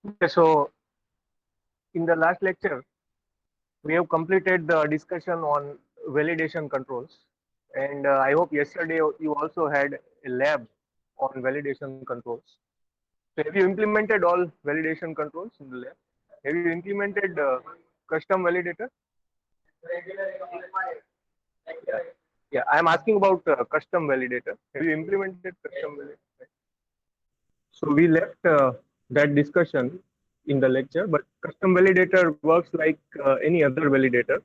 Okay, so in the last lecture, we have completed the discussion on validation controls. And I hope yesterday you also had a lab on validation controls. So have you implemented all validation controls in the lab? Have you implemented custom validator? Yeah. Yeah, I'm asking about custom validator. Have you implemented custom validator? So we left that discussion in the lecture, but custom validator works like any other validator,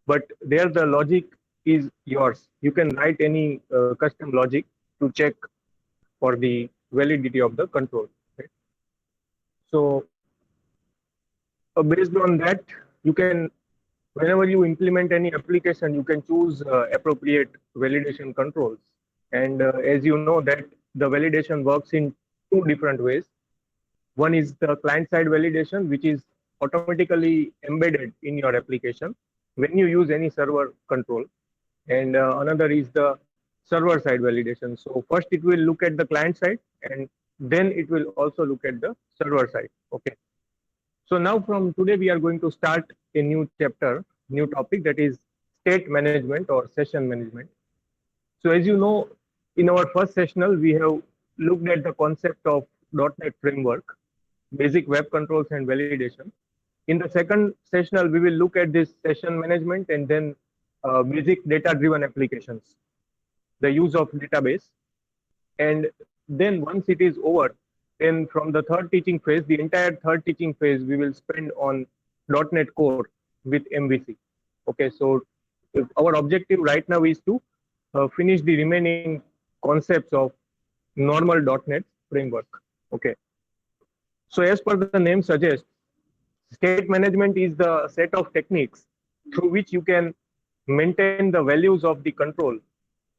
but there the logic is yours. You can write any custom logic to check for the validity of the control. Right? So based on that, you can, whenever you implement any application, you can choose appropriate validation controls. And as you know that the validation works in two different ways. One is the client-side validation, which is automatically embedded in your application when you use any server control. And another is the server-side validation. So first it will look at the client side, and then it will also look at the server side. Okay. So now from today we are going to start a new chapter, new topic, that is state management or session management. So as you know, in our first sessional, we have looked at the concept of .NET framework, basic web controls and validation. In the second sessional, we will look at this session management and then basic data-driven applications, the use of database. And then once it is over, then from the third teaching phase, the entire third teaching phase, we will spend on .NET Core with MVC. Okay, so our objective right now is to finish the remaining concepts of normal .NET framework. Okay, so as per the name suggests, state management is the set of techniques through which you can maintain the values of the control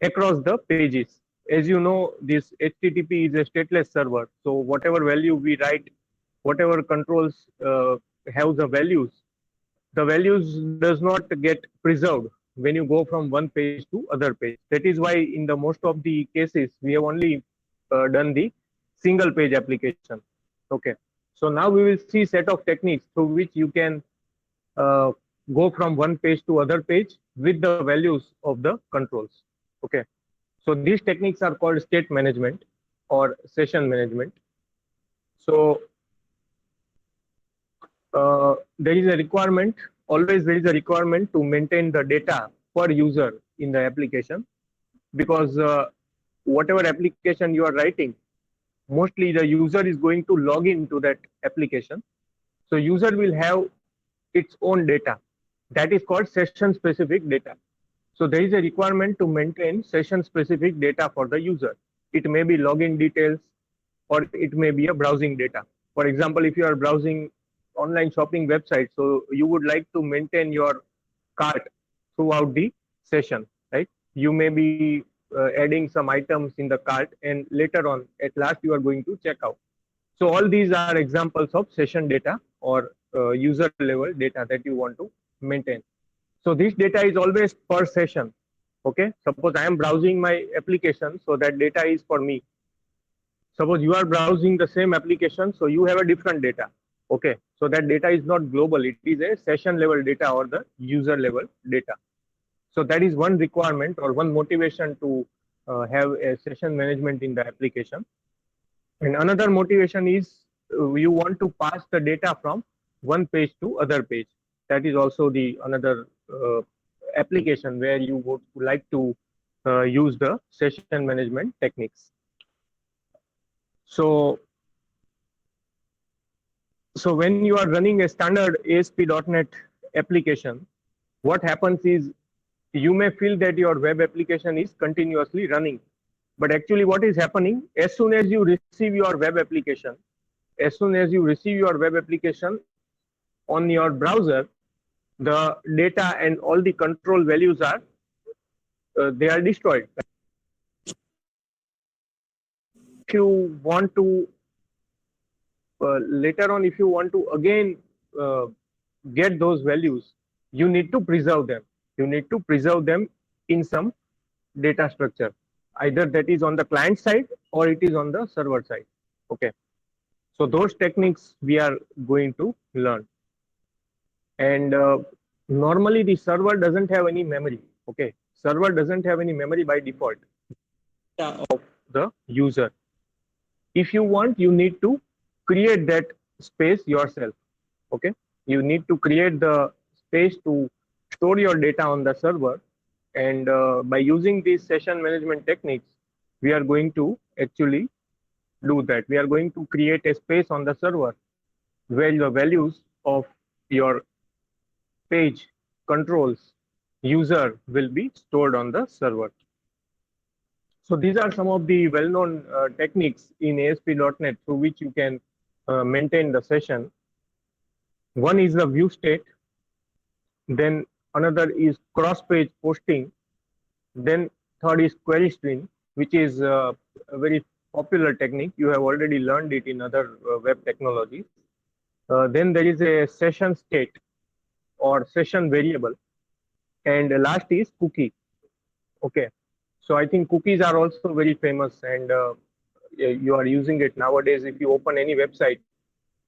across the pages. As you know, this HTTP is a stateless server. So whatever value we write, whatever controls have the values does not get preserved when you go from one page to other page. That is why in the most of the cases, we have only done the single page application. Okay. So now we will see set of techniques through which you can uh, go from one page to other page with the values of the controls. Okay. So these techniques are called state management or session management. So there is a requirement, always there is a requirement to maintain the data per user in the application, because whatever application you are writing, mostly the user is going to log into that application. So user will have its own data. That is called session specific data. So there is a requirement to maintain session specific data for the user. It may be login details or it may be a browsing data. For example, if you are browsing online shopping website, so you would like to maintain your cart throughout the session, right? You may be adding some items in the cart and later on at last you are going to check out. So all these are examples of session data or user level data that you want to maintain. So this data is always per session. Okay. Suppose I am browsing my application, so that data is for me. Suppose you are browsing the same application, so you have a different data. Okay. So that data is not global. It is a session level data or the user level data. So that is one requirement or one motivation to have a session management in the application. And another motivation is you want to pass the data from one page to other page. That is also the another application where you would like to use the session management techniques. So, so when you are running a standard ASP.NET application, what happens is you may feel that your web application is continuously running. But actually what is happening, as soon as you receive your web application, as soon as you receive your web application on your browser, the data and all the control values are they are destroyed. If you want to later on, if you want to again uh, get those values, you need to preserve them. You need to preserve them in some data structure, either that is on the client side or it is on the server side. Okay. So those techniques we are going to learn. And normally the server doesn't have any memory. Okay, server doesn't have any memory by default of the user. If you want, you need to create that space yourself. Okay, you need to create the space to store your data on the server. And by using these session management techniques, we are going to actually do that. We are going to create a space on the server where the values of your page controls user will be stored on the server. So these are some of the well-known techniques in ASP.NET through which you can maintain the session. One is the view state, then another is cross-page posting, then third is query string, which is a very popular technique. You have already learned it in other web technologies. Then there is a session state or session variable, and last is cookie. Okay, so I think cookies are also very famous, and you are using it nowadays. If you open any website,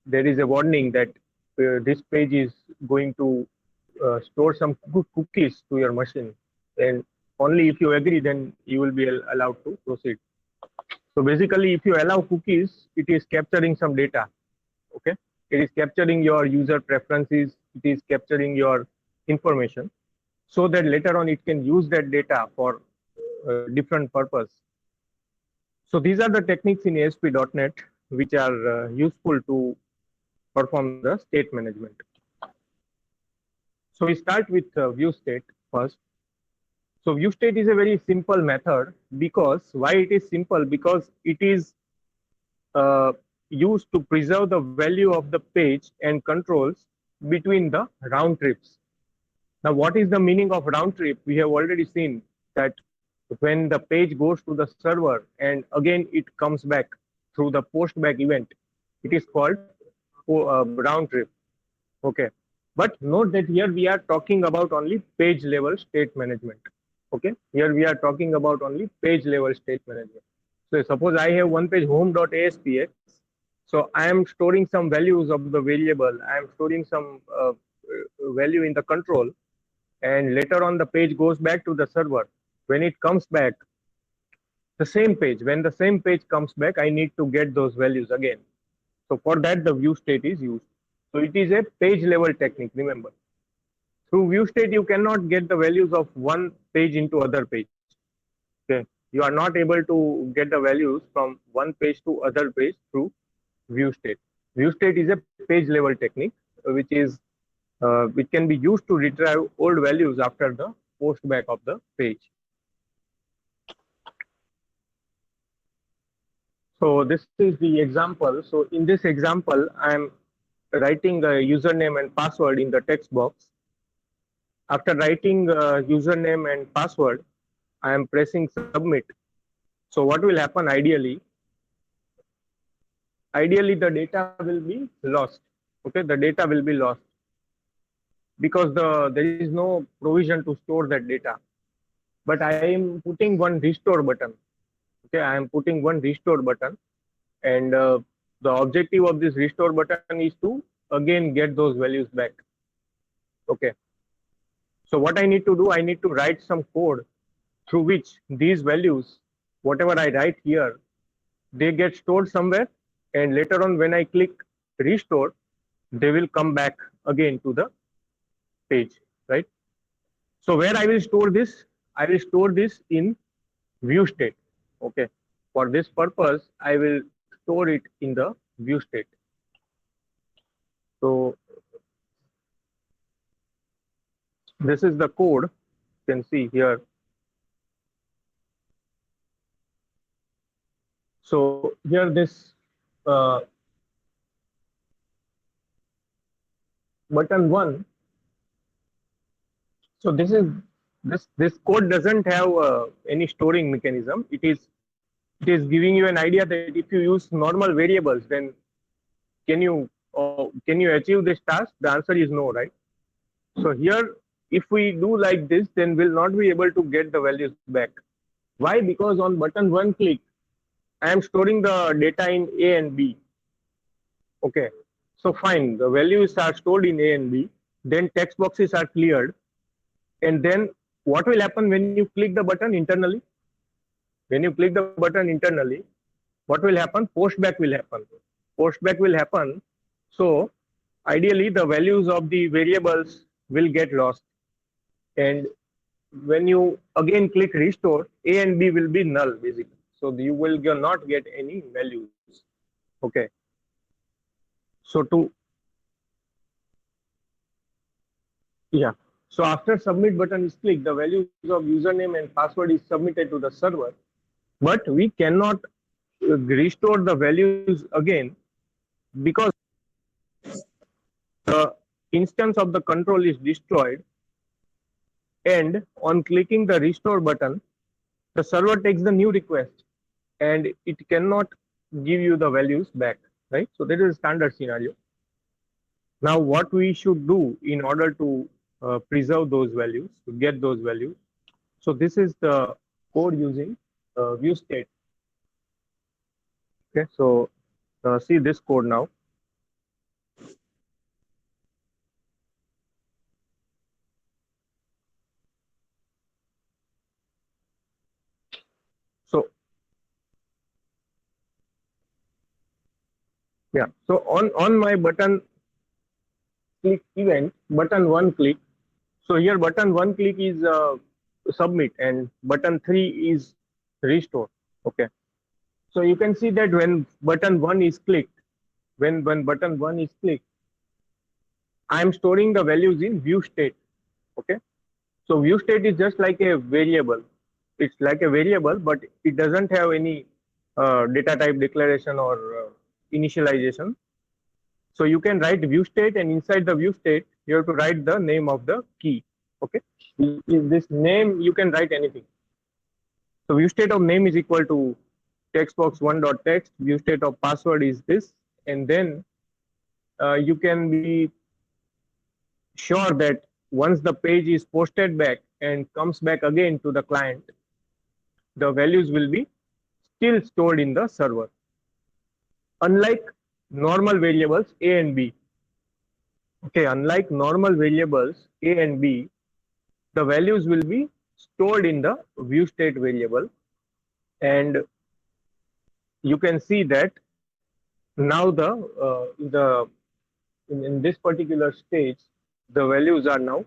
there is a warning that this page is going to store some cookies to your machine, and only if you agree, then you will be allowed to proceed. So basically, if you allow cookies, it is capturing some data. Okay, it is capturing your user preferences. It is capturing your information, so that later on it can use that data for different purpose. So these are the techniques in ASP.NET which are useful to perform the state management. So we start with view state first. So view state is a very simple method. Because why it is simple? Because it is used to preserve the value of the page and controls between the round trips. Now, what is the meaning of round trip? We have already seen that when the page goes to the server and again it comes back through the post back event, it is called round trip. Okay, but note that here we are talking about only page level state management. Okay, here we are talking about only page level state management. So suppose I have one page home.aspx. So I am storing some values of the variable. I am storing some value in the control, and later on the page goes back to the server. When it comes back, the same page, when the same page comes back, I need to get those values again. So for that, the view state is used. So it is a page level technique, remember. Through view state, you cannot get the values of one page into other page. Okay, you are not able to get the values from one page to other page through view state. View state is a page level technique, which can be used to retrieve old values after the post back of the page. So this is the example. So in this example, I am writing a username and password in the text box. After writing username and password, I am pressing submit. So what will happen ideally? Ideally, the data will be lost. Okay, the data will be lost because there is no provision to store that data. But I am putting one restore button. Okay, I am putting one restore button, and the objective of this restore button is to again get those values back. Okay, so what I need to do, I need to write some code through which these values, whatever I write here, they get stored somewhere, and later on when I click restore, they will come back again to the page, right? So where I will store this? I will store this in view state. Okay, for this purpose, I will store it in the view state. So this is the code you can see here. So here this button one. So this code doesn't have any storing mechanism. It is giving you an idea that if you use normal variables, then can you achieve this task? The answer is no, right? So here, if we do like this, then we'll not be able to get the values back. Why? Because on button one click, I am storing the data in A and B. Okay, so fine, the values are stored in A and B, then text boxes are cleared, and then what will happen when you click the button internally? When you click the button internally, what will happen? Postback will happen. Postback will happen. So ideally, the values of the variables will get lost. And when you again click restore, A and B will be null basically. So you will not get any values. Okay. So to yeah. So after submit button is clicked, the values of username and password is submitted to the server. But we cannot restore the values again because the instance of the control is destroyed, and on clicking the restore button, the server takes the new request and it cannot give you the values back, right? So that is a standard scenario. Now what we should do in order to preserve those values, to get those values. So this is the code using view state. Okay, so see this code now. So yeah, so on my button click event, button one click. So here button one click is submit and button three is restore. Okay. So you can see that when button one is clicked, when button one is clicked, I am storing the values in view state. Okay. So view state is just like a variable. It's like a variable, but it doesn't have any data type declaration or initialization. So you can write view state, and inside the view state, you have to write the name of the key. Okay. In this name, you can write anything. So view state of name is equal to textbox one dot text. View state of password is this, and then you can be sure that once the page is posted back and comes back again to the client, the values will be still stored in the server. Unlike normal variables A and B. Okay, unlike normal variables A and B, the values will be stored in the view state variable, and you can see that now in this particular stage the values are now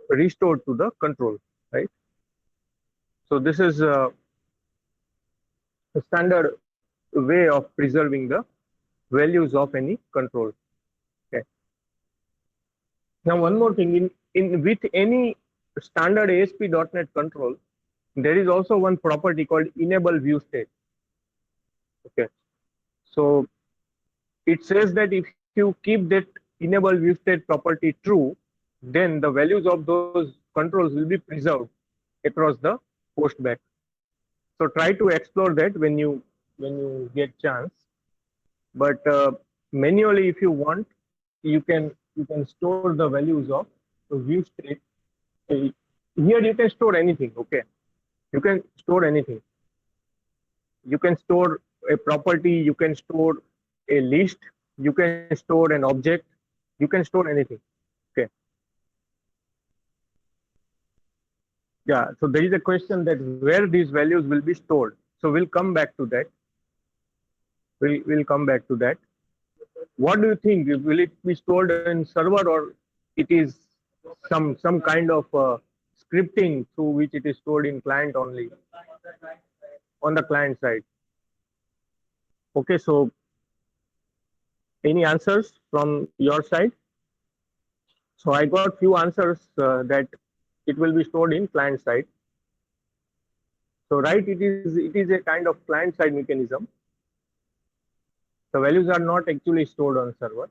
restored to the control, right? So this is a standard way of preserving the values of any control. Okay. Now one more thing, in with any standard ASP.NET control, there is also one property called enable view state. Okay. So it says that if you keep that enable view state property true, then the values of those controls will be preserved across the postback. So try to explore that when you get chance. But manually, if you want, you can store the values of the view state. Uh, Here you can store anything. Okay, you can store anything. You can store a property. You can store a list. You can store an object. You can store anything. Okay. Yeah. So there is a question that where these values will be stored. So we'll come back to that. We'll come back to that. What do you think? Will it be stored in server, or it is some kind of scripting through which it is stored in client only on the client side? Okay, so any answers from your side? So I got few answers that it will be stored in client side. So right, it is a kind of client side mechanism. The values are not actually stored on server.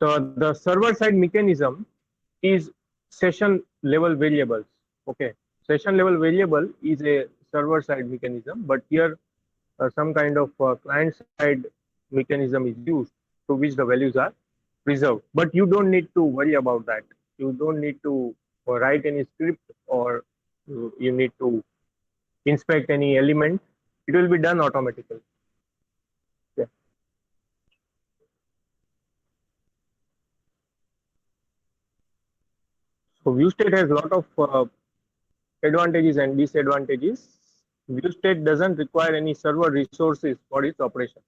So the server side mechanism is session level variables. Okay, session level variable is a server side mechanism, but here some kind of client side mechanism is used to which the values are preserved. But you don't need to worry about that. You don't need to write any script, or you need to inspect any element. It will be done automatically. So view state has a lot of advantages and disadvantages. View state doesn't require any server resources for its operation.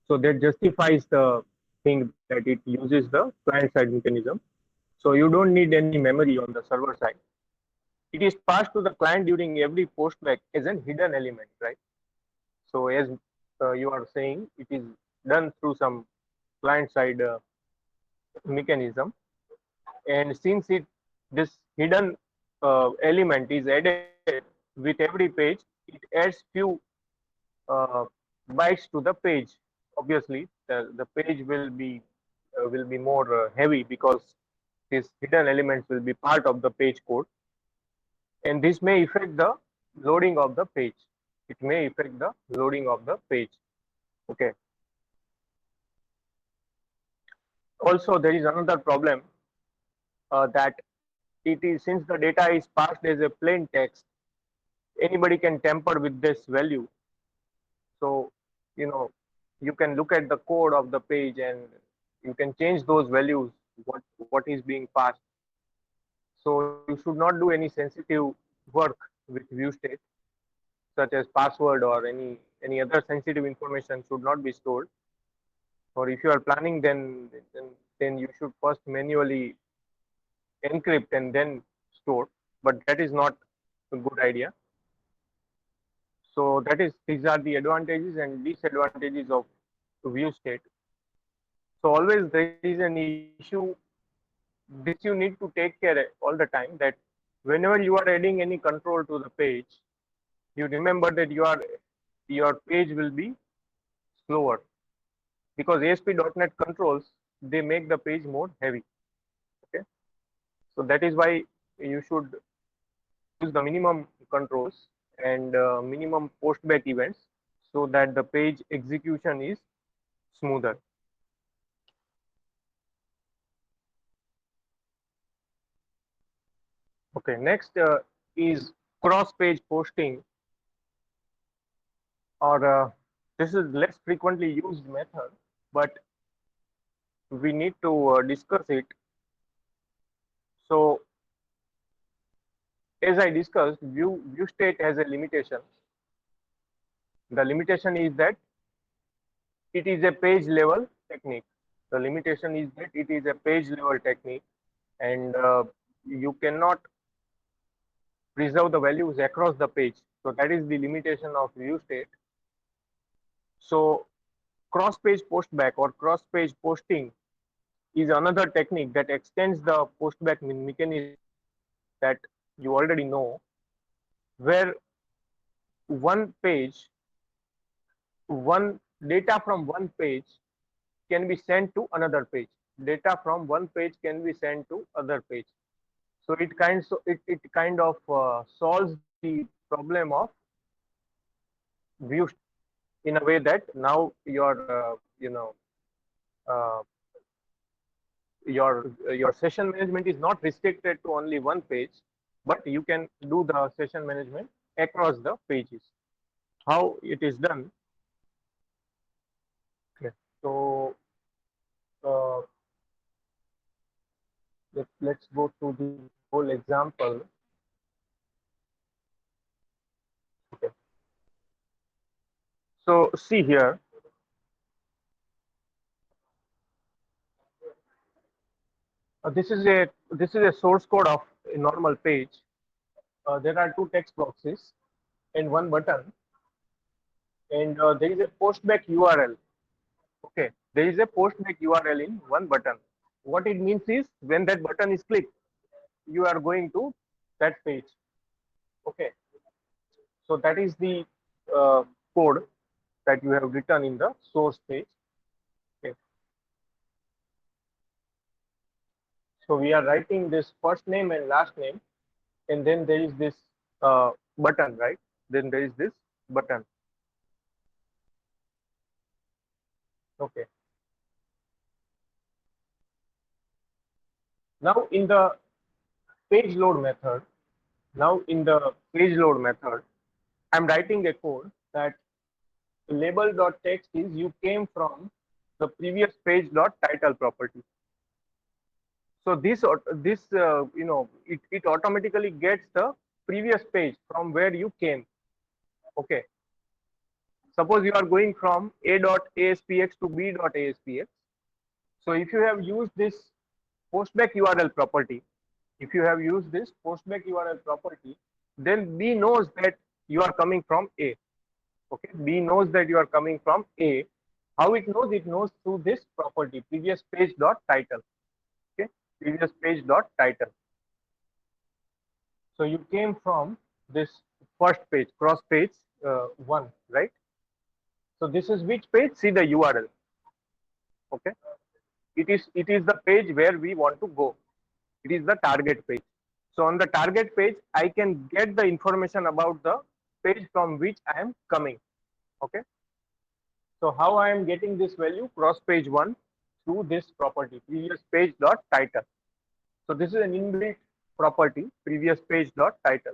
So that justifies the thing that it uses the client side mechanism. So you don't need any memory on the server side. It is passed to the client during every postback as a hidden element, right? So as you are saying, it is done through some client side mechanism, and since it this hidden element is added with every page, it adds few uh, bytes to the page. Obviously, the page will be more heavy because these hidden elements will be part of the page code, and this may affect the loading of the page. It may affect the loading of the page. Okay. Also, there is another problem that it is, since the data is passed as a plain text, anybody can tamper with this value. So, you know, you can look at the code of the page and you can change those values, what is being passed. So you should not do any sensitive work with view state, such as password or any other sensitive information should not be stored. Or if you are planning, then you should first manually encrypt and then store. But that is not a good idea. So that is, these are the advantages and disadvantages of view state. So always there is an issue. This you need to take care all the time, that whenever you are adding any control to the page, you remember that your page will be slower, because ASP.NET controls, they make the page more heavy. Okay, so that is why you should use the minimum controls and minimum postback events so that the page execution is smoother. Okay, next is cross page posting, or this is less frequently used method, but we need to discuss it. So as I discussed, view state has a limitation. The limitation is that it is a page level technique. The limitation is that it is a page level technique, and you cannot preserve the values across the page. So that is the limitation of view state. So cross page postback or cross page posting is another technique that extends the postback mechanism that you already know, where one page, one data from one page can be sent to another page. Data from one page can be sent to other page. So it kind of solves the problem of view in a way that now uh, your session management is not restricted to only one page, but you can do the session management across the pages. How it is done? Okay. So uh, let's go to the whole example. Okay. So see here, this is a source code of a normal page. There are two text boxes and one button, and there is a postback URL. Okay, there is a postback URL in one button. What it means is, when that button is clicked, you are going to that page. Okay, so that is the uh, code that you have written in the source page. Okay, so we are writing this first name and last name, and then there is this button, right? Then there is this button. Okay. Now in the page load method, now in the page load method, I'm writing a code that label.text is you came from the previous page dot title property. So it automatically gets the previous page from where you came. Okay. Suppose you are going from a.aspx to b.aspx. So if you have used this postback URL property, if you have used this postback URL property, then B knows that you are coming from A. Okay, B knows that you are coming from A. How it knows? It knows through this property, previous page dot title. Okay, previous page dot title. So you came from this first page, cross page 1, right? So this is which page? See the URL. Okay, it is the page where we want to go. It is the target page. So on the target page, I can get the information about the page from which I am coming. Okay. So how I am getting this value? Cross page 1 through this property, previous page dot title. So this is an inbuilt property, previous page dot title.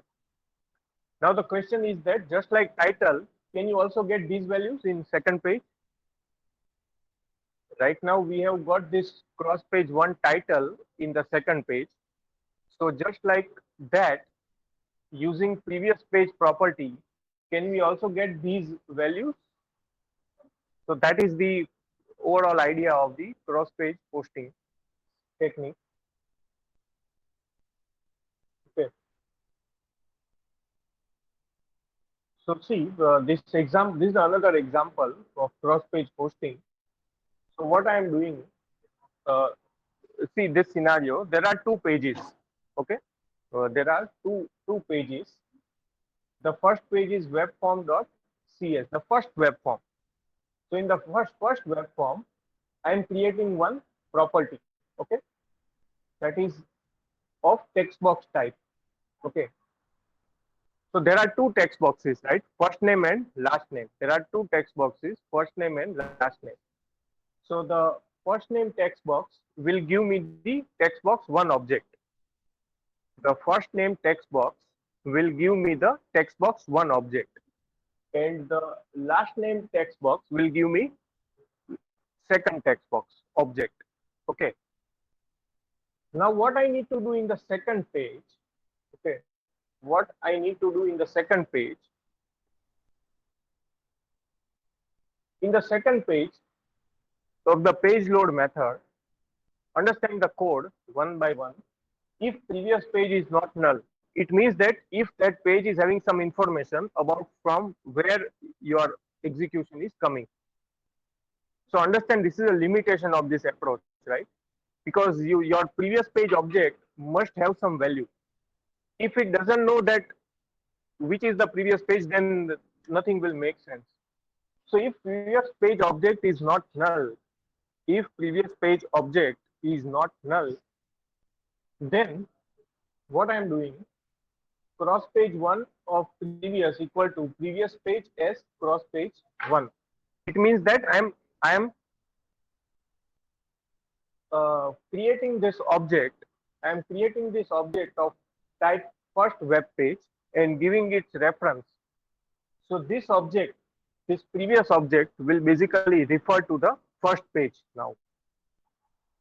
Now the question is that just like title, can you also get these values in second page? Right now we have got this cross page 1 title in the second page. So just like that, using previous page property, can we also get these values? So that is the overall idea of the cross page posting technique. Okay. So see this is another example of cross page posting. So what I am doing, uh, see this scenario, there are two pages. Okay. There are two pages. The first page is webform.cs, the first web form. So in the first web form, I am creating one property. Okay, that is of text box type. Okay, so there are two text boxes, right? First name and last name. There are two text boxes, first name and last name. So the first name text box will give me the text box one object. The first name text box will give me the text box one object, and the last name text box will give me second text box object. Okay. Now what I need to do in the second page, okay, what I need to do in the second page, in the second page of the page load method, understand the code one by one. If previous page is not null, it means that if that page is having some information about from where your execution is coming. So understand this is a limitation of this approach, right? Because your previous page object must have some value. If it doesn't know that which is the previous page, then nothing will make sense. So if previous page object is not null, if previous page object is not null, then what I am doing, cross page 1 of previous equal to previous page as cross page 1. It means that I am creating this object. I am creating this object of type first web page and giving its reference. So this object, this previous object will basically refer to the first page now.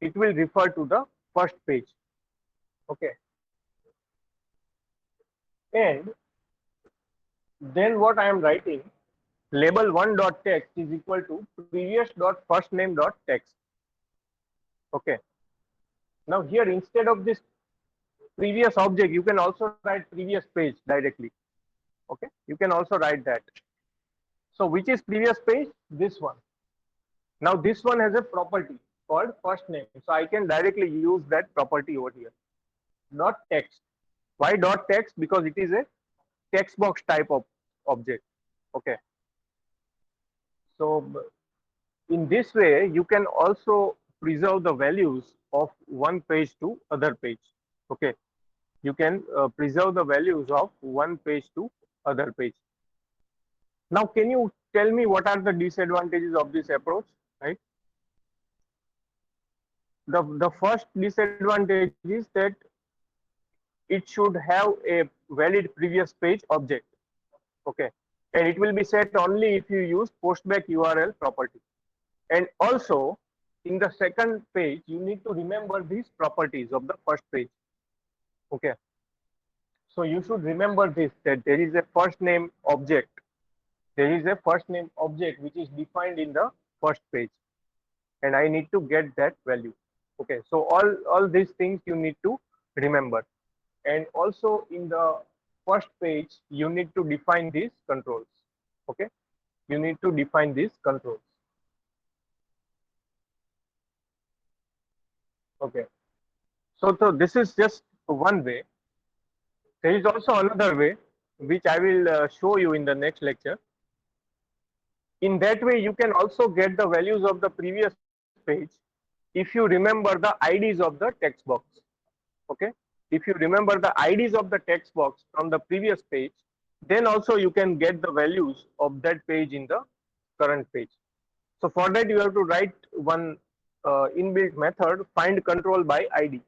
It will refer to the first page. Okay. And then what I am writing, label one dot text is equal to previous dot first name dot text. Okay. Now here instead of this previous object, you can also write previous page directly. Okay. You can also write that. So which is previous page? This one. Now this one has a property called first name. So I can directly use that property over here. Dot text. Why dot text? Because it is a text box type of object. Okay. So in this way, you can also preserve the values of one page to other page. Okay. You can preserve the values of one page to other page. Now, can you tell me what are the disadvantages of this approach? Right. The first disadvantage is that it should have a valid previous page object. Okay. And it will be set only if you use postback URL property. And also in the second page, you need to remember these properties of the first page. Okay. So you should remember this, that there is a first name object. There is a first name object which is defined in the first page, and I need to get that value. Okay. So all these things you need to remember. And also in the first page, you need to define these controls. Okay. You need to define these controls. Okay. So this is just one way. There is also another way which I will show you in the next lecture. In that way, you can also get the values of the previous page if you remember the IDs of the text box. Okay. If you remember the IDs of the text box from the previous page, then also you can get the values of that page in the current page. So for that, you have to write one inbuilt method, find control by ID.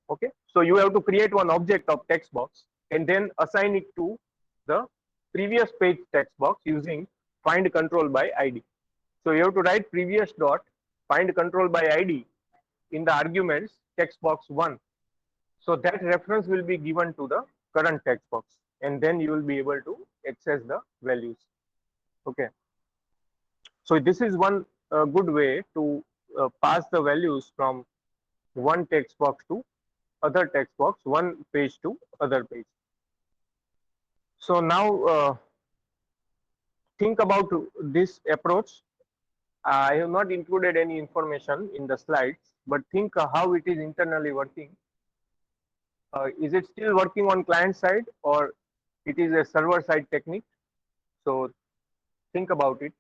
Okay. So you have to create one object of text box and then assign it to the previous page text box using find control by ID. So you have to write previous dot find control by ID in the arguments text box 1. So that reference will be given to the current text box, and then you will be able to access the values. Okay. So this is one good way to pass the values from one text box to other text box, one page to other page. So now think about this approach. I have not included any information in the slides, but think how it is internally working. Is it still working on client side or it is a server side technique? So think about it.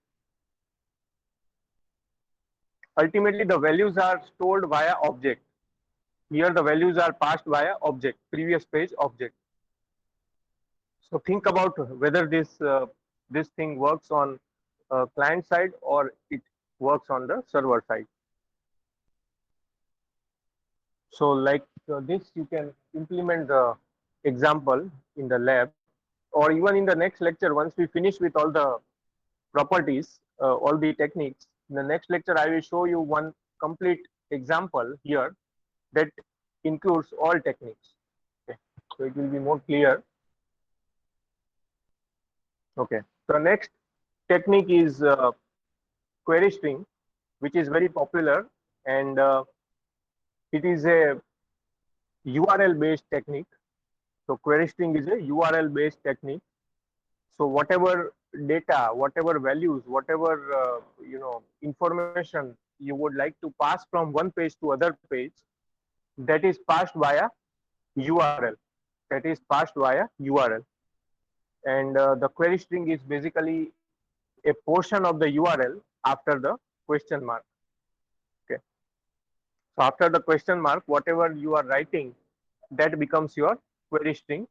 Ultimately, the values are stored via object. Here the values are passed via object, previous page object. So think about whether this thing works on client side or it works on the server side. So like this, you can implement the example in the lab, or even in the next lecture once we finish with all the properties, all the techniques. In the next lecture, I will show you one complete example here that includes all techniques. Okay. So it will be more clear. Okay. So next technique is query string, which is very popular, and it is a URL based technique. So query string is a URL based technique. So whatever data, whatever values, whatever information you would like to pass from one page to other page, that is passed via URL. That is passed via URL, and the query string is basically a portion of the URL after the question mark. Okay. So after the question mark, whatever you are writing, that becomes your query string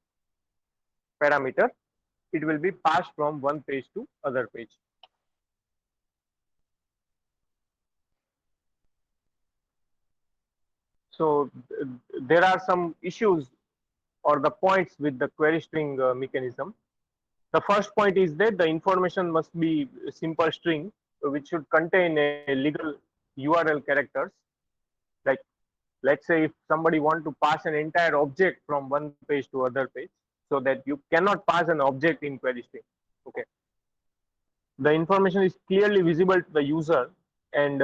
parameter. It will be passed from one page to other page. So there are some issues or the points with the query string mechanism. The first point is that the information must be a simple string which should contain a legal URL characters. Like let's say if somebody want to pass an entire object from one page to other page, so that you cannot pass an object in query string. Okay. The information is clearly visible to the user, and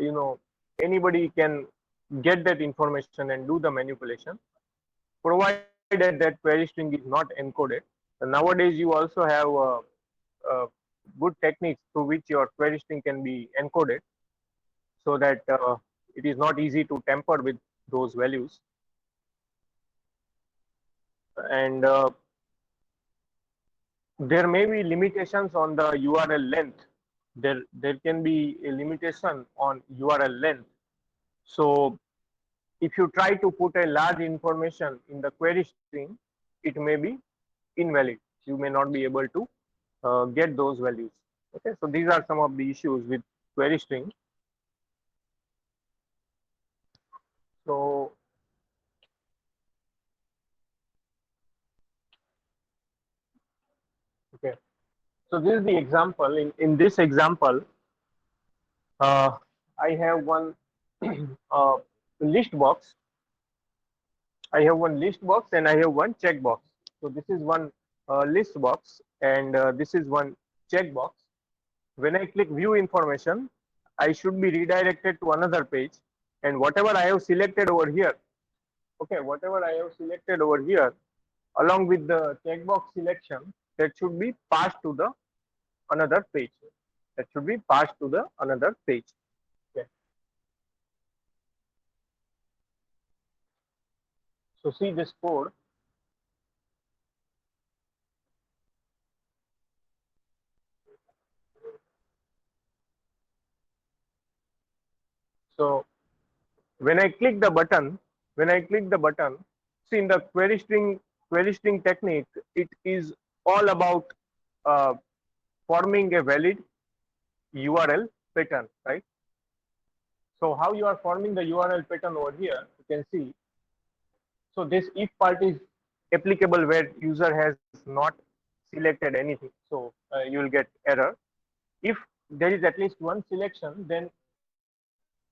you know anybody can get that information and do the manipulation, provided that query string is not encoded. Nowadays, you also have uh, good techniques through which your query string can be encoded, so that it is not easy to tamper with those values. And there may be limitations on the URL length. There can be a limitation on URL length. So if you try to put a large information in the query string, it may be invalid. You may not be able to get those values. Okay, so these are some of the issues with query string. So okay, so this is the example. In this example, uh, I have one uh, list box. I have one list box and I have one checkbox. So this is one list box and this is one checkbox. When I click view information, I should be redirected to another page, and whatever I have selected over here, okay, whatever I have selected over here, along with the checkbox selection, that should be passed to the another page. That should be passed to the another page. Okay. So see this code. So when I click the button, when I click the button, see in the query string technique, it is all about uh, forming a valid URL pattern, right? So how you are forming the URL pattern over here, you can see. So this if part is applicable where user has not selected anything. So you will get error. If there is at least one selection, then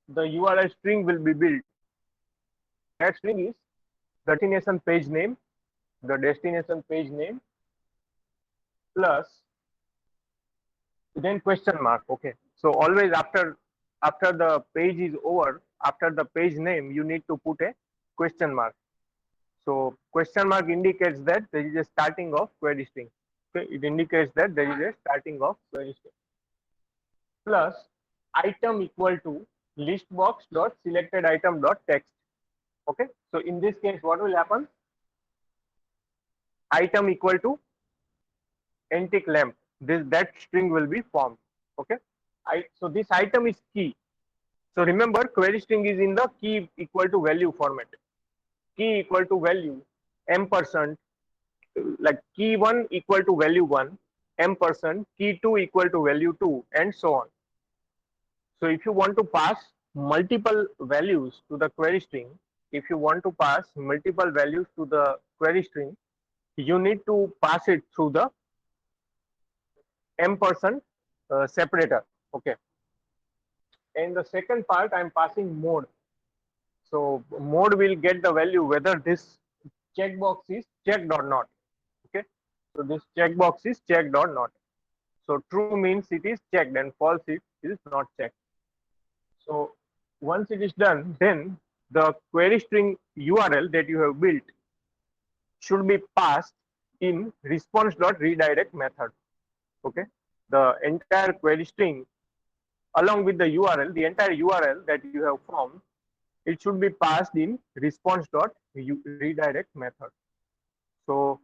the URL string will be built. That string is the destination page name plus then question mark. Okay. So always after the page is over, after the page name, you need to put a question mark. So question mark indicates that there is a starting of query string. Okay, it indicates that there is a starting of query string. Plus item equal to list box dot selected item dot text. Okay, so in this case, what will happen? Item equal to antique lamp. This that string will be formed. Okay, so this item is key. So remember, query string is in the key equal to value format. Key equal to value ampersand, like key 1 equal to value 1, ampersand, key 2 equal to value 2, and so on. So if you want to pass multiple values to the query string, if you want to pass multiple values to the query string, you need to pass it through the ampersand separator. Okay. And the second part, I'm passing mode. So mode will get the value whether this checkbox is checked or not. Okay. So this checkbox is checked or not. So true means it is checked and false it is not checked. So once it is done, then the query string URL that you have built should be passed in response.redirect method. Okay. The entire query string along with the URL, the entire URL that you have formed, it should be passed in response.redirect method. So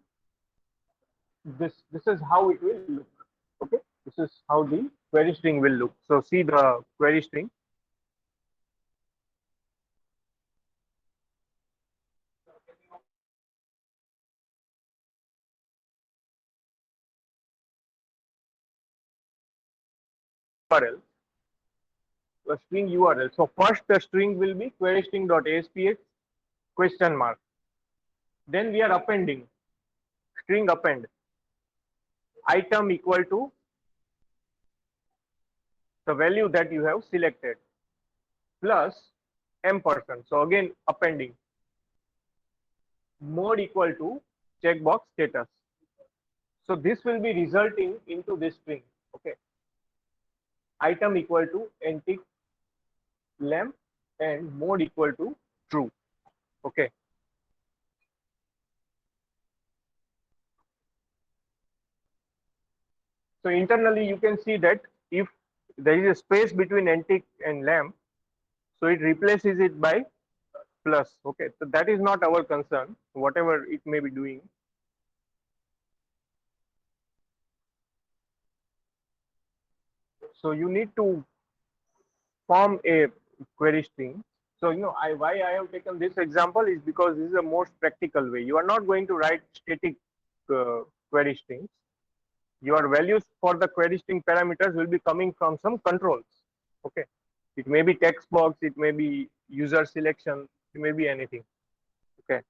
this is how it will look. Okay, this is how the query string will look. So see the query string. URL, the string URL. So first the string will be query string.aspx question mark. Then we are appending string append item equal to the value that you have selected plus ampersand. So again appending mode equal to checkbox status. So this will be resulting into this string. Okay, item equal to antique lamp and mode equal to true. Okay. So internally you can see that if there is a space between antique and lamp, so it replaces it by plus. Okay, so that is not our concern, whatever it may be doing. So you need to form a query string. So why I have taken this example is because this is the most practical way. You are not going to write static query strings. Your values for the query string parameters will be coming from some controls. Okay, it may be text box, it may be user selection, it may be anything. Okay,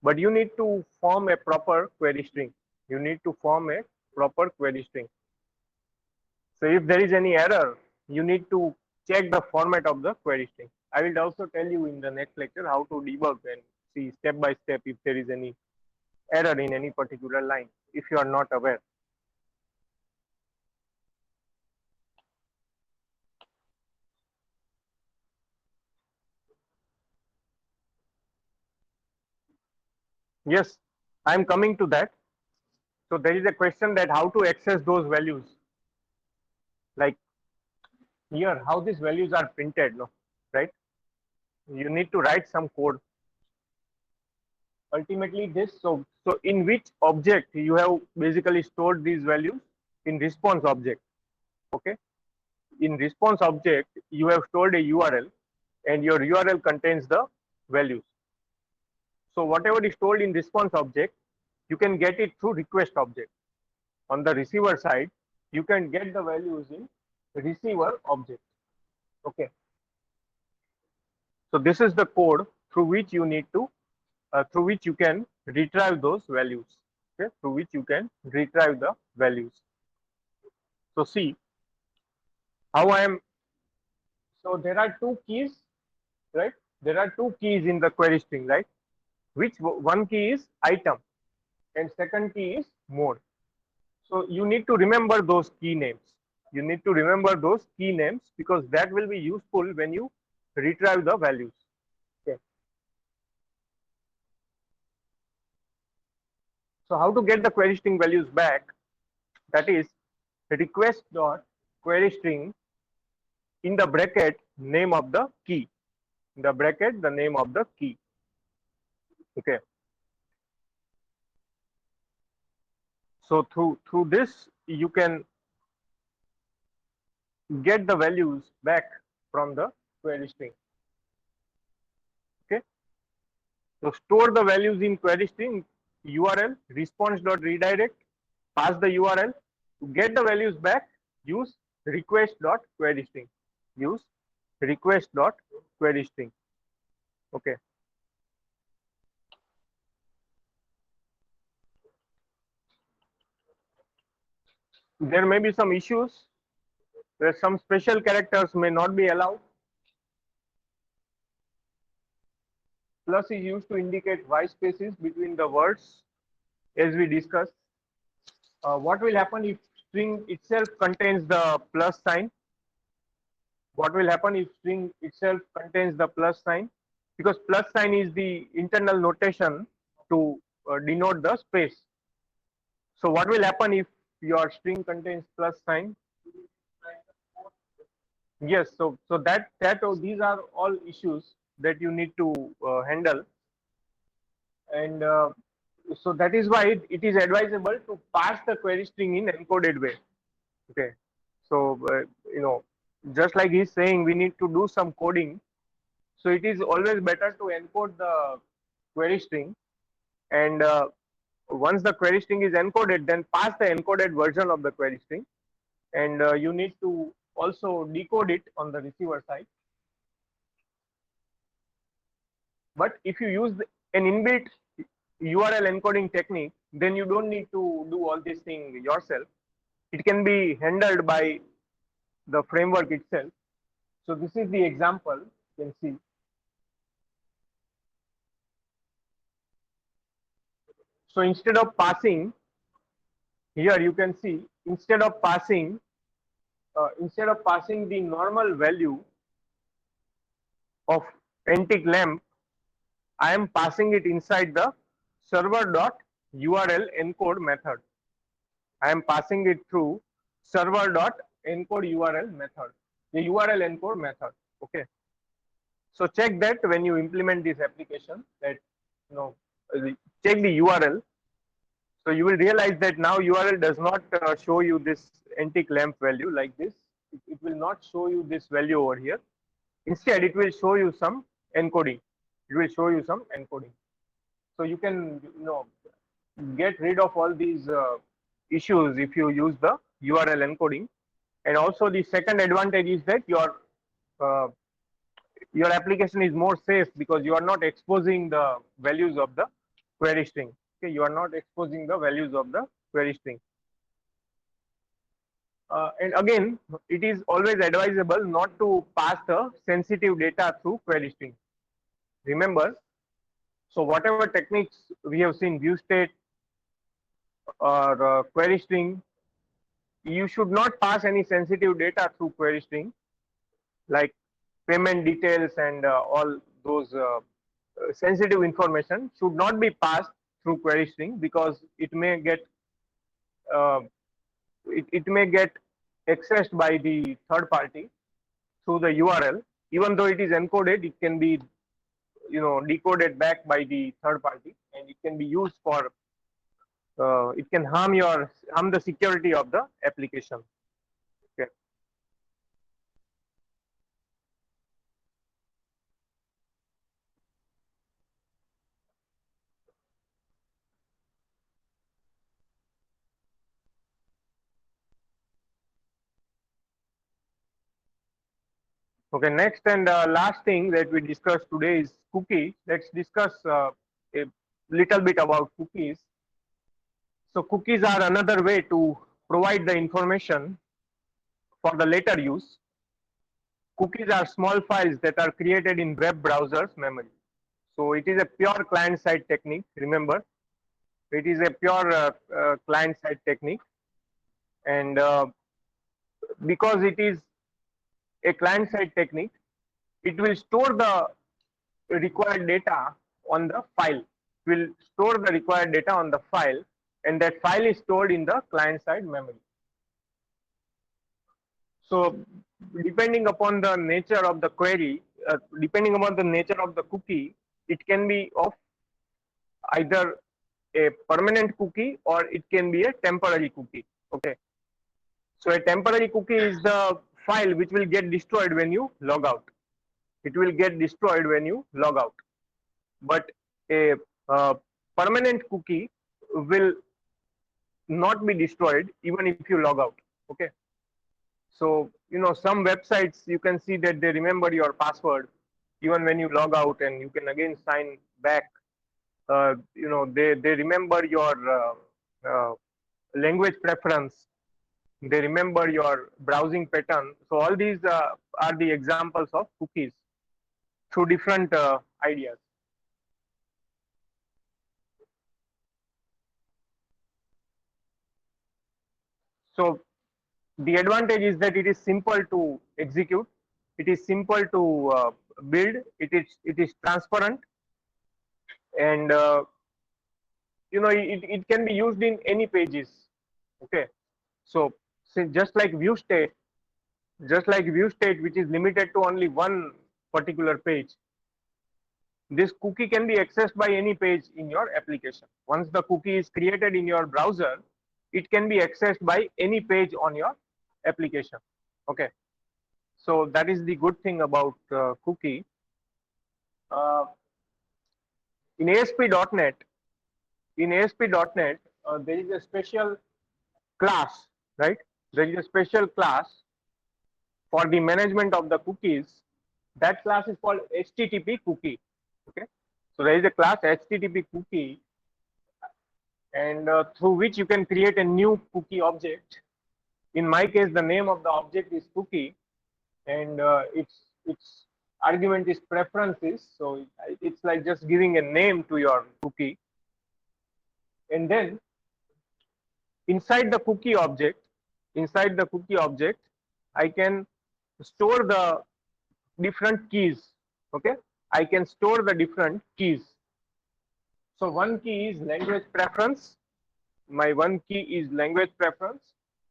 but you need to form a proper query string. You need to form a proper query string. So if there is any error, you need to check the format of the query string. I will also tell you in the next lecture how to debug and see step by step if there is any error in any particular line if you are not aware. Yes, I am coming to that. So there is a question that how to access those values, like here how these values are printed, no, right? You need to write some code. Ultimately this, so in which object you have basically stored these values? In response object. Okay, in response object you have stored a URL and your URL contains the values. So whatever is stored in response object, you can get it through request object. On the receiver side, you can get the values in receiver object. Okay, so this is the code through which you need to through which you can retrieve those values. Okay, through which you can retrieve the values. So see how I am. So there are two keys, right? There are two keys in the query string, right? Which one key is item and second key is mode. So you need to remember those key names. You need to remember those key names because that will be useful when you retrieve the values. Okay. So how to get the query string values back? That is request dot query string in the bracket name of the key. In the bracket the name of the key. Okay. So through this you can get the values back from the query string. Okay. So store the values in query string URL response.redirect, pass the URL. To get the values back, use request.query string. Use request.query string. Okay. There may be some issues where some special characters may not be allowed. Plus is used to indicate white spaces between the words, as we discussed. What will happen if string itself contains the plus sign? What will happen if string itself contains the plus sign? Because plus sign is the internal notation to denote the space. So what will happen if your string contains plus sign? Yes, so these are all issues that you need to handle, and so that is why it is advisable to pass the query string in encoded way. Okay, so you know, just like he's saying, we need to do some coding. So it is always better to encode the query string, and once the query string is encoded, then pass the encoded version of the query string, and you need to also decode it on the receiver side. But if you use an inbuilt URL encoding technique, then you don't need to do all these things yourself. It can be handled by the framework itself. So this is the example you can see. So instead of passing, here you can see, instead of passing the normal value of antic lamp, I am passing it inside the server.url encode method. I am passing it through server.encode URL method, the URL encode method. Okay. So check that when you implement this application, that you know, check the URL. So you will realize that now URL does not show you this antic lamp value like this. It will not show you this value over here. Instead, it will show you some encoding. It will show you some encoding. So you can get rid of all these issues if you use the URL encoding. And also the second advantage is that uh, your application is more safe because you are not exposing the values of the query string. Okay, you are not exposing the values of the query string. And again, it is always advisable not to pass the sensitive data through query string. Remember, so whatever techniques we have seen, view state or query string, you should not pass any sensitive data through query string, like payment details and all those sensitive information should not be passed through query string, because uh, it may get accessed by the third party through the URL. Even though it is encoded, it can be decoded back by the third party, and it can be used for it can harm the security of the application. Okay. Okay, next and last thing that we discussed today is cookie. Let's discuss a little bit about cookies. So cookies are another way to provide the information for the later use. Cookies are small files that are created in web browser's memory. So it is a pure client-side technique. Remember, it is a pure client-side technique, and because it is a client-side technique, it will store the required data on the file. It will store the required data on the file, and that file is stored in the client-side memory. So, depending upon the nature of the query, depending upon the nature of the cookie, it can be of either a permanent cookie or it can be a temporary cookie. Okay. So a temporary cookie is the file which will get destroyed when you log out. It will get destroyed when you log out. But a permanent cookie will not be destroyed even if you log out. Okay. So, some websites you can see that they remember your password even when you log out, and you can again sign back. They remember your language preference. They remember your browsing pattern. So all these are the examples of cookies through different ideas. So the advantage is that it is simple to execute, it is simple to build, it is transparent, and it can be used in any pages. Okay, so just like view state, which is limited to only one particular page, this cookie can be accessed by any page in your application. Once the cookie is created in your browser, it can be accessed by any page on your application. Okay, so that is the good thing about cookie. uh, in ASP.NET, there is a special class, right? There is a special class for the management of the cookies. That class is called HTTP cookie. Okay, so there is a class HTTP cookie, and through which you can create a new cookie object. In my case, the name of the object is cookie, and its argument is preferences. So it's like just giving a name to your cookie, and then inside the cookie object, I can store the different keys. Okay, I can store the different keys. So one key is language preference. My one key is language preference.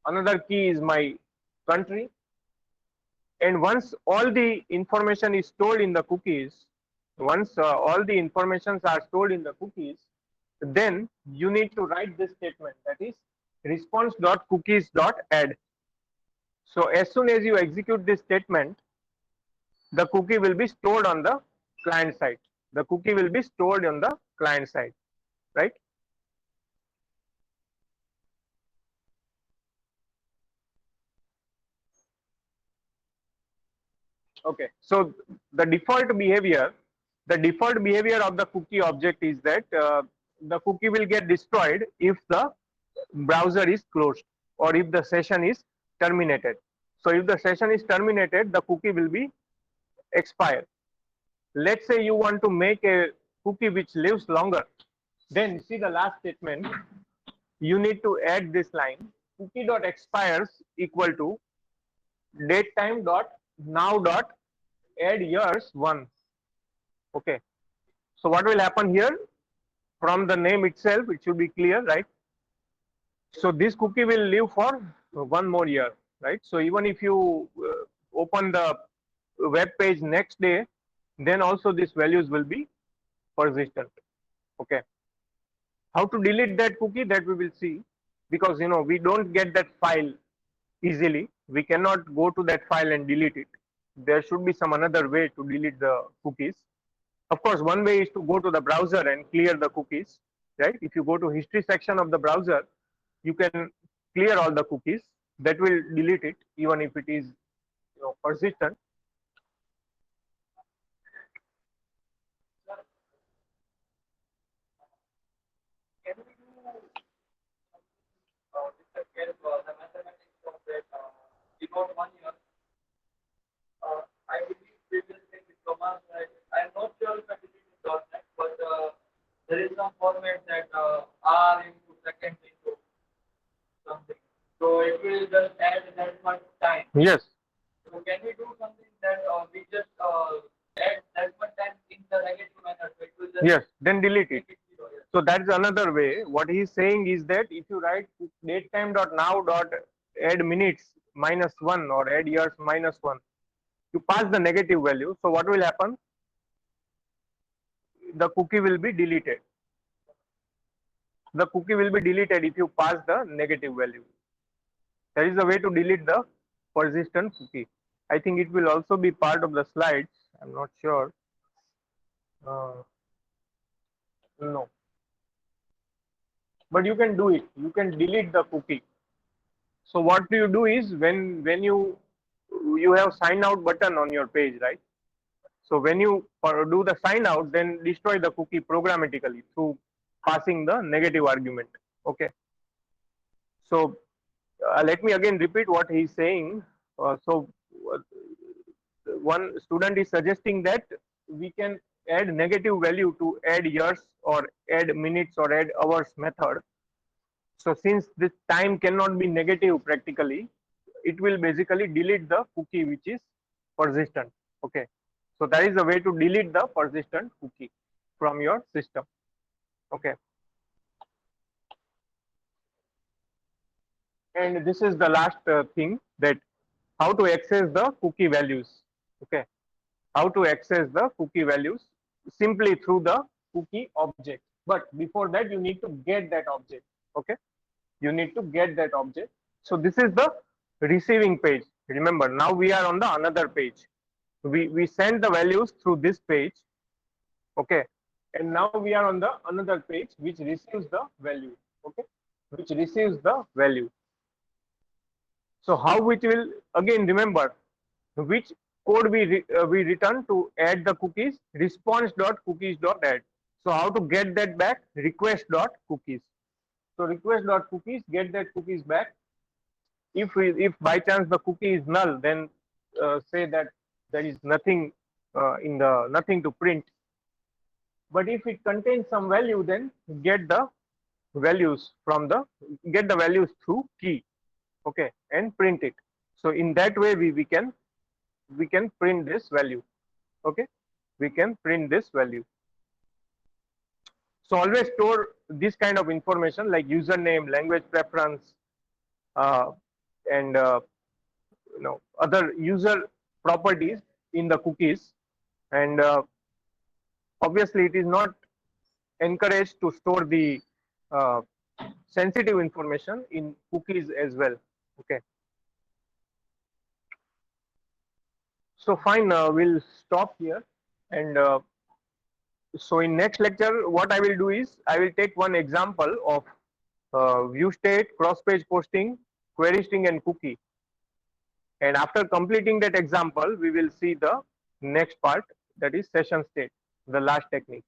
Another key is my country. And once all the information is stored in the cookies, once all the informations are stored in the cookies, then you need to write this statement, that is response.cookies.add. So as soon as you execute this statement, the cookie will be stored on the client side. The cookie will be stored on the client side, right? Okay, so the default behavior, of the cookie object is that the cookie will get destroyed if the browser is closed or if the session is terminated. So if the session is terminated, the cookie will be expired. Let's say you want to make a cookie which lives longer. Then see the last statement. You need to add this line: cookie dot expires equal to date time dot now dot add years 1. Okay. So what will happen here? From the name itself, it should be clear, right? So this cookie will live for 1 more year, right? So even if you open the web page next day, then also these values will be persistent. Okay. How to delete that cookie, that we will see, because we don't get that file easily. We cannot go to that file and delete it. There should be some another way to delete the cookies. Of course, one way is to go to the browser and clear the cookies, right? If you go to history section of the browser, you can clear all the cookies. That will delete it, even if it is persistent. I believe previously with commands, I'm not sure if I believe in .NET, but there is some format that R into second into something. So it will just add that much time. Yes. So can we do something that we just add that much time in the negative manner? So it will just yes, then delete it. So that's another way. What he's saying is that if you write datetime dot now dot add minutes -1 or add years -1, you pass the negative value. So what will happen? The cookie will be deleted. The cookie will be deleted if you pass the negative value. There is a way to delete the persistent cookie. I think it will also be part of the slides. I'm not sure. No. But you can do it. You can delete the cookie. So what do you do is when you have sign out button on your page, right? So when you do the sign out, then destroy the cookie programmatically through passing the negative argument. Okay. So let me again repeat what he is saying. So one student is suggesting that we can add negative value to add years or add minutes or add hours method. So since this time cannot be negative practically, it will basically delete the cookie which is persistent. Okay. So that is the way to delete the persistent cookie from your system. Okay. And this is the last thing, that how to access the cookie values. Okay. How to access the cookie values simply through the cookie object. But before that, you need to get that object. Okay. You need to get that object. So this is the receiving page. Remember, now we are on the another page. We send the values through this page. Okay. And now we are on the another page which receives the value. Okay. Which receives the value. So how it will, again remember, which code we return to add the cookies? Response.cookies.add. So how to get that back? Request.cookies. So request.cookies, get that cookies back. If by chance the cookie is null, then say that there is nothing nothing to print. But if it contains some value, then get the values through key. Okay, and print it. So in that way we can print this value. Okay, we can print this value. So always store this kind of information like username, language preference, uh, and other user properties in the cookies. And obviously it is not encouraged to store the uh, sensitive information in cookies as well. Okay. So fine, we'll stop here. And so in next lecture, what I will do is I will take one example of view state, cross page posting, query string, and cookie. And after completing that example, we will see the next part, that is session state, the last technique.